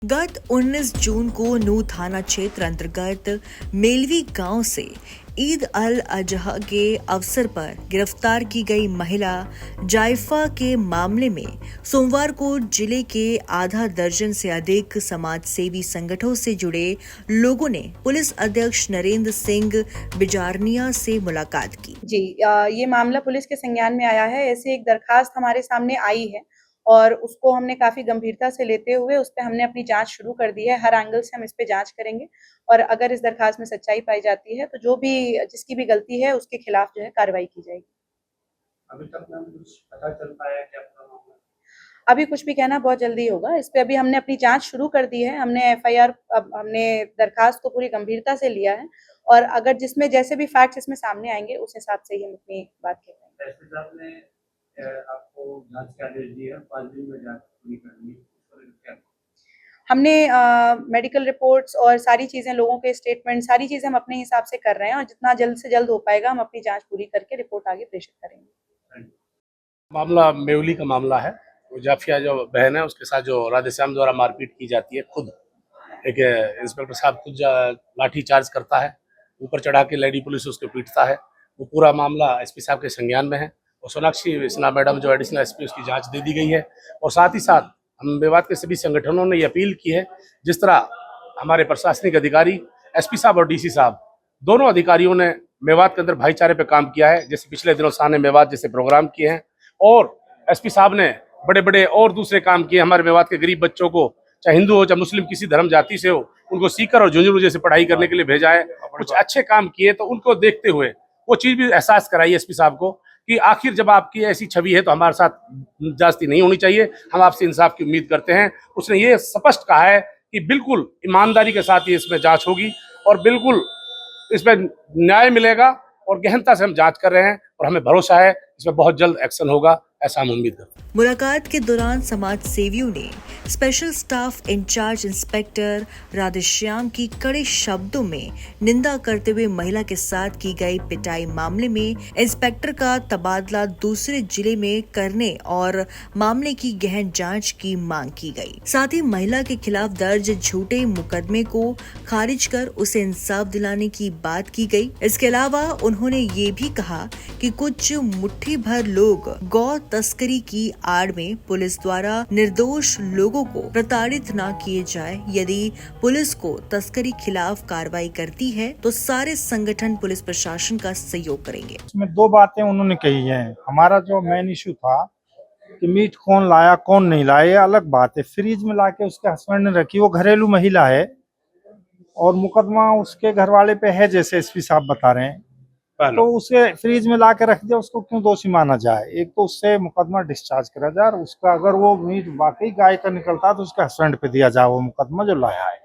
गत 19 जून को नूह थाना क्षेत्र अंतर्गत मेलवी गांव से ईद अल अजहा के अवसर पर गिरफ्तार की गई महिला जायफा के मामले में सोमवार को जिले के आधा दर्जन से अधिक समाज सेवी संगठनों से जुड़े लोगों ने पुलिस अध्यक्ष नरेंद्र सिंह बिजारनिया से मुलाकात की। जी, ये मामला पुलिस के संज्ञान में आया है। ऐसी एक दरखास्त हमारे सामने आई है और उसको हमने काफ़ी गंभीरता से लेते हुए उस पे हमने अपनी जाँच शुरू कर दी है। हर एंगल से हम इस पे जाँच करेंगे और अगर इस दरखास्त में सच्चाई पाई जाती है, तो जिसकी भी गलती है, उसके खिलाफ जो है कार्रवाई की जाएगी। अभी तक मैम कुछ पता चल पाया है क्या पूरा मामला? अभी कुछ भी कहना बहुत जल्दी होगा। इस पे अभी हमने अपनी जाँच शुरू कर दी है। हमने दरखास्त को पूरी गंभीरता से लिया है और अगर जिसमें जैसे भी फैक्ट्स इसमें सामने आएँगे, उस हिसाब से ही हम अपनी बात कह पाएँगे। एसपी साहब ने आपको जांच के आदेश दिए हैं, 5 दिन में जांच पूरी करनी है, उसको लेकर क्या? हमने मेडिकल रिपोर्ट्स और सारी चीज़ें, लोगों के स्टेटमेंट, सारी चीज़ें हम अपने हिसाब से कर रहे हैं और जितना जल्द से जल्द हो पाएगा हम अपनी जाँच पूरी करके रिपोर्ट आगे प्रेषित करेंगे। मामला मेवली का मामला है। वो जाफिया जो बहन है उसके साथ जो राधेश्याम द्वारा मारपीट की जाती है, खुद एक इंस्पेक्टर साहब खुद लाठी चार्ज करता है, ऊपर चढ़ा के लेडी पुलिस उसको पीटता है। वो पूरा मामला एसपी साहब के संज्ञान में है और सोनाक्षी सिन्हा मैडम जो एडिशनल एसपी, उसकी जांच दे दी गई है। और साथ ही साथ हम मेवात के सभी संगठनों ने ये अपील की है, जिस तरह हमारे प्रशासनिक अधिकारी एसपी साहब और डीसी साहब दोनों अधिकारियों ने मेवात के अंदर भाईचारे पे काम किया है, जैसे पिछले दिनों शान मेवात जैसे प्रोग्राम किए हैं, और एसपी साहब ने बड़े बड़े और दूसरे काम किए हमारे मेवात के गरीब बच्चों को, चाहे हिंदू हो चाहे मुस्लिम, किसी धर्म जाति से हो, उनको सीकर और झुंझुनू जैसे पढ़ाई करने के लिए भेजा है। कुछ अच्छे काम किए, तो उनको देखते हुए वो चीज भी एहसास कराई एसपी साहब को कि आखिर जब आपकी ऐसी छवि है तो हमारे साथ जास्ती नहीं होनी चाहिए, हम आपसे इंसाफ की उम्मीद करते हैं। उसने ये स्पष्ट कहा है कि बिल्कुल ईमानदारी के साथ ही इसमें जांच होगी और बिल्कुल इसमें न्याय मिलेगा और गहनता से हम जांच कर रहे हैं और हमें भरोसा है इसमें बहुत जल्द एक्शन होगा, ऐसा हम उम्मीद करते हैं। मुलाकात के दौरान समाज सेवियों ने special staff incharge inspector Radheshyam की कड़े शब्दों में निंदा करते हुए महिला के साथ की गई पिटाई मामले में इंस्पेक्टर का तबादला दूसरे जिले में करने और मामले की गहन जांच की मांग की गई। साथ ही महिला के खिलाफ दर्ज झूठे मुकदमे को खारिज कर उसे इंसाफ दिलाने की बात की गई। इसके अलावा उन्होंने ये भी कहा कि कुछ मुट्ठी भर लोग गौ तस्करी की आड़ में पुलिस द्वारा निर्दोष लोगों को प्रताड़ित न किए जाए। यदि पुलिस को तस्करी खिलाफ कार्रवाई करती है तो सारे संगठन पुलिस प्रशासन का सहयोग करेंगे। इसमें दो बातें उन्होंने कही हैं। हमारा जो मेन इशू था कि मीट कौन लाया कौन नहीं लाया, ये अलग बात है। फ्रीज में लाके उसके हस्बैंड ने रखी, वो घरेलू महिला है और मुकदमा उसके घर वाले पे है, जैसे एसपी साहब बता रहे हैं, तो उसे फ्रीज में ला के रख दिया, उसको क्यों दोषी माना जाए? एक तो उससे मुकदमा डिस्चार्ज करा जाए और उसका अगर वो मीट वाकई गाय का निकलता है तो उसके हस्बैंड पे दिया जाए, वो मुकदमा जो लाया है,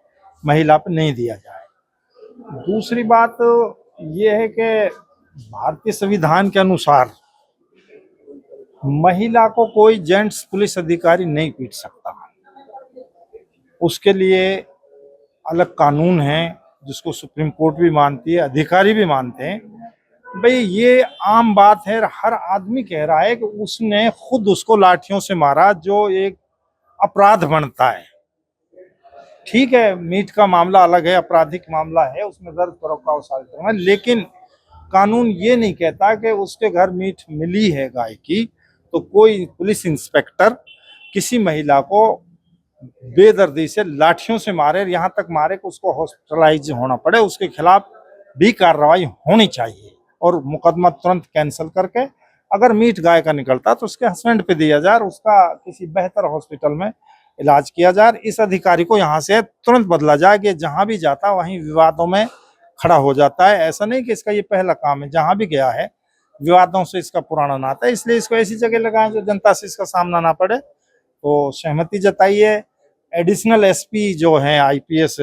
महिला पे नहीं दिया जाए। दूसरी बात ये है कि भारतीय संविधान के अनुसार महिला को कोई जेंट्स पुलिस अधिकारी नहीं पीट सकता, उसके लिए अलग कानून है जिसको सुप्रीम कोर्ट भी मानती है, अधिकारी भी मानते हैं। भाई ये आम बात है, हर आदमी कह रहा है कि उसने खुद उसको लाठियों से मारा, जो एक अपराध बनता है। ठीक है, मीट का मामला अलग है, आपराधिक मामला है, उसमें दर्द फरोख्त साबित है, लेकिन कानून ये नहीं कहता कि उसके घर मीट मिली है गाय की तो कोई पुलिस इंस्पेक्टर किसी महिला को बेदर्दी से लाठियों से मारे, यहाँ तक मारे कि उसको हॉस्पिटलाइज होना पड़े। उसके खिलाफ भी कार्रवाई होनी चाहिए और मुकदमा तुरंत कैंसिल करके अगर मीट गाय का निकलता तो उसके हस्बैंड पे दिया जाए, उसका किसी बेहतर हॉस्पिटल में इलाज किया जाए। इस अधिकारी को यहाँ से तुरंत बदला जाए कि जहाँ भी जाता वहीं विवादों में खड़ा हो जाता है। ऐसा नहीं कि इसका ये पहला काम है, जहाँ भी गया है विवादों से इसका पुराना नाता है, इसलिए इसको ऐसी जगह लगाएं जो जनता से इसका सामना ना पड़े। तो सहमति जताइए। एडिशनल एसपी जो हैं आईपीएस,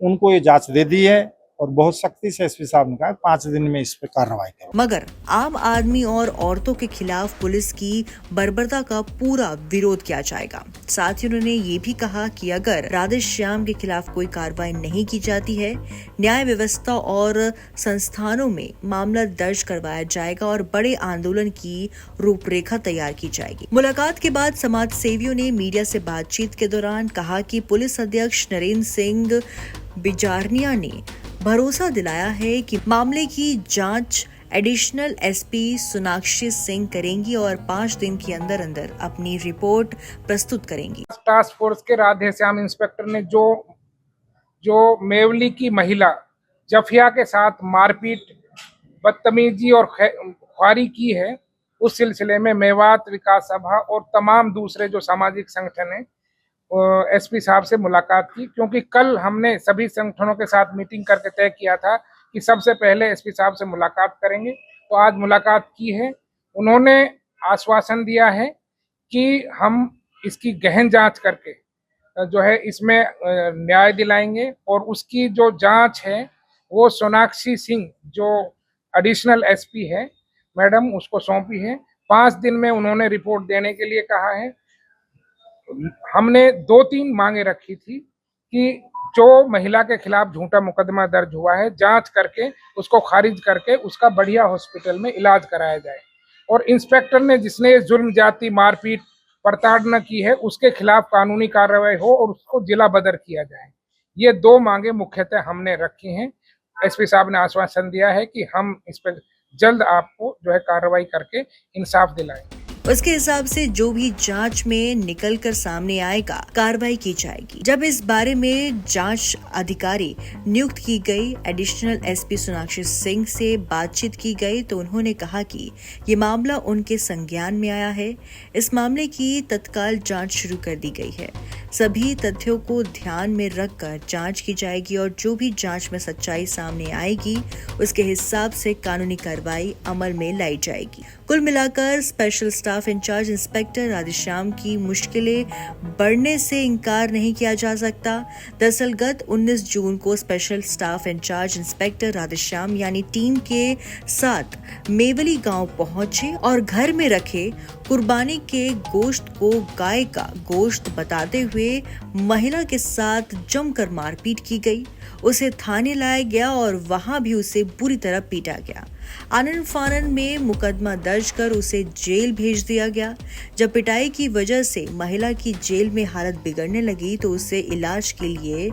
उनको ये जांच दे दी है और बहुत सख्ती से एसपी साहब ने कहा 5 दिन में इस पे कार्रवाई करो। मगर आम आदमी और औरतों के खिलाफ पुलिस की बर्बरता का पूरा विरोध किया जाएगा। साथ ही उन्होंने ये भी कहा कि अगर राधेश्याम के खिलाफ कोई कार्रवाई नहीं की जाती है, न्याय व्यवस्था और संस्थानों में मामला दर्ज करवाया जाएगा और बड़े आंदोलन की रूपरेखा तैयार की जाएगी। मुलाकात के बाद समाज सेवियों ने मीडिया से बातचीत के दौरान कहा कि पुलिस अध्यक्ष नरेंद्र सिंह बिजारनिया ने भरोसा दिलाया है कि मामले की जांच एडिशनल एसपी सोनाक्षी सिंह करेंगी और 5 दिन के अंदर अंदर अपनी रिपोर्ट प्रस्तुत करेंगी। टास्क फोर्स के राधेश्याम इंस्पेक्टर ने जो मेवली की महिला जफिया के साथ मारपीट, बदतमीजी और ख्वारी की है, उस सिलसिले में मेवात विकास सभा और तमाम दूसरे जो सामाजिक संगठन हैं एसपी साहब से मुलाकात की, क्योंकि कल हमने सभी संगठनों के साथ मीटिंग करके तय किया था कि सबसे पहले एसपी साहब से मुलाकात करेंगे। तो आज मुलाकात की है। उन्होंने आश्वासन दिया है कि हम इसकी गहन जांच करके जो है इसमें न्याय दिलाएंगे और उसकी जो जांच है वो सोनाक्षी सिंह जो एडिशनल एसपी है मैडम, उसको सौंपी है। 5 दिन में उन्होंने रिपोर्ट देने के लिए कहा है। हमने 2-3 मांगे रखी थी कि जो महिला के खिलाफ झूठा मुकदमा दर्ज हुआ है, जांच करके उसको खारिज करके उसका बढ़िया हॉस्पिटल में इलाज कराया जाए, और इंस्पेक्टर ने जिसने जुल्म जाति, मारपीट, प्रताड़ना की है उसके खिलाफ कानूनी कार्रवाई हो और उसको जिला बदर किया जाए। ये 2 मांगे मुख्यतः हमने रखी हैं। एसपी साहब ने आश्वासन दिया है कि हम इस पर जल्द आपको जो है कार्रवाई करके इंसाफ दिलाएंगे। उसके हिसाब से जो भी जांच में निकल कर सामने आएगा, कार्रवाई की जाएगी। जब इस बारे में जांच अधिकारी नियुक्त की गई एडिशनल एसपी सोनाक्षी सिंह से बातचीत की गई तो उन्होंने कहा कि ये मामला उनके संज्ञान में आया है। इस मामले की तत्काल जांच शुरू कर दी गई है। सभी तथ्यों को ध्यान में रखकर जांच की जाएगी और जो भी जांच में सच्चाई सामने आएगी उसके हिसाब से कानूनी कार्रवाई अमल में लाई जाएगी। कुल मिलाकर special staff incharge inspector Radheshyam की मुश्किलें बढ़ने से इनकार नहीं किया जा सकता। दरअसल गत 19 जून को special staff incharge inspector Radheshyam यानी टीम के साथ मेवली गांव पहुंचे और घर में रखे कुर्बानी के गोश्त को गाय का गोश्त बताते हुए महिला के साथ जमकर मारपीट की गई। उसे थाने लाया गया और वहां भी उसे बुरी तरह पीटा गया। आनन फानन में मुकदमा दर्ज कर उसे जेल भेज दिया गया। जब पिटाई की वजह से महिला की जेल में हालत बिगड़ने लगी तो उसे इलाज के लिए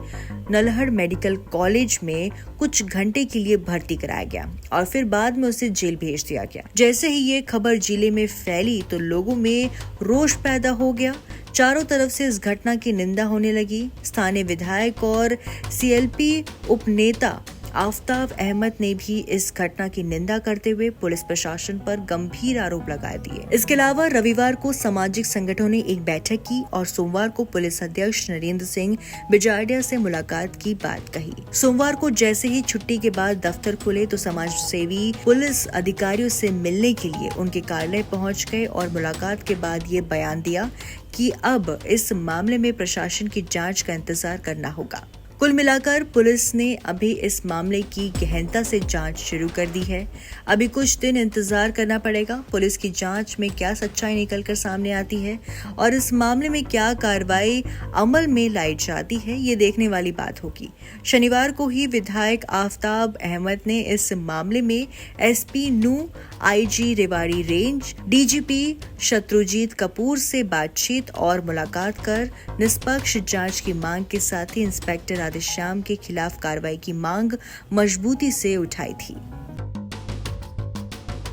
नल्हड़ मेडिकल कॉलेज में कुछ घंटे के लिए भर्ती कराया गया और फिर बाद में उसे जेल भेज दिया गया। जैसे ही ये खबर जिले में फैली तो लोगों में रोष पैदा हो गया। चारों तरफ से इस घटना की निंदा होने लगी। स्थानीय विधायक और सीएलपी उपनेता आफ्ताब अहमद ने भी इस घटना की निंदा करते हुए पुलिस प्रशासन पर गंभीर आरोप लगा दिए। इसके अलावा रविवार को सामाजिक संगठनों ने एक बैठक की और सोमवार को पुलिस अध्यक्ष नरेंद्र सिंह बिजारडिया से मुलाकात की बात कही। सोमवार को जैसे ही छुट्टी के बाद दफ्तर खुले तो समाज सेवी पुलिस अधिकारियों से मिलने के लिए उनके कार्यालय पहुंच गए और मुलाकात के बाद ये बयान दिया कि अब इस मामले में प्रशासन की जांच का इंतजार करना होगा। कुल मिलाकर पुलिस ने अभी इस मामले की गहनता से जांच शुरू कर दी है। अभी कुछ दिन इंतजार करना पड़ेगा पुलिस की जांच में क्या सच्चाई निकलकर सामने आती है और इस मामले में क्या कार्रवाई अमल में लाई जाती है, ये देखने वाली बात होगी। शनिवार को ही विधायक आफ्ताब अहमद ने इस मामले में SP Nuh, IG Rewari range, DGP Shatrujeet Kapoor से बातचीत और मुलाकात कर निष्पक्ष जांच की मांग के साथ ही इंस्पेक्टर राधेश्याम के खिलाफ कार्रवाई की मांग मजबूती से उठाई थी।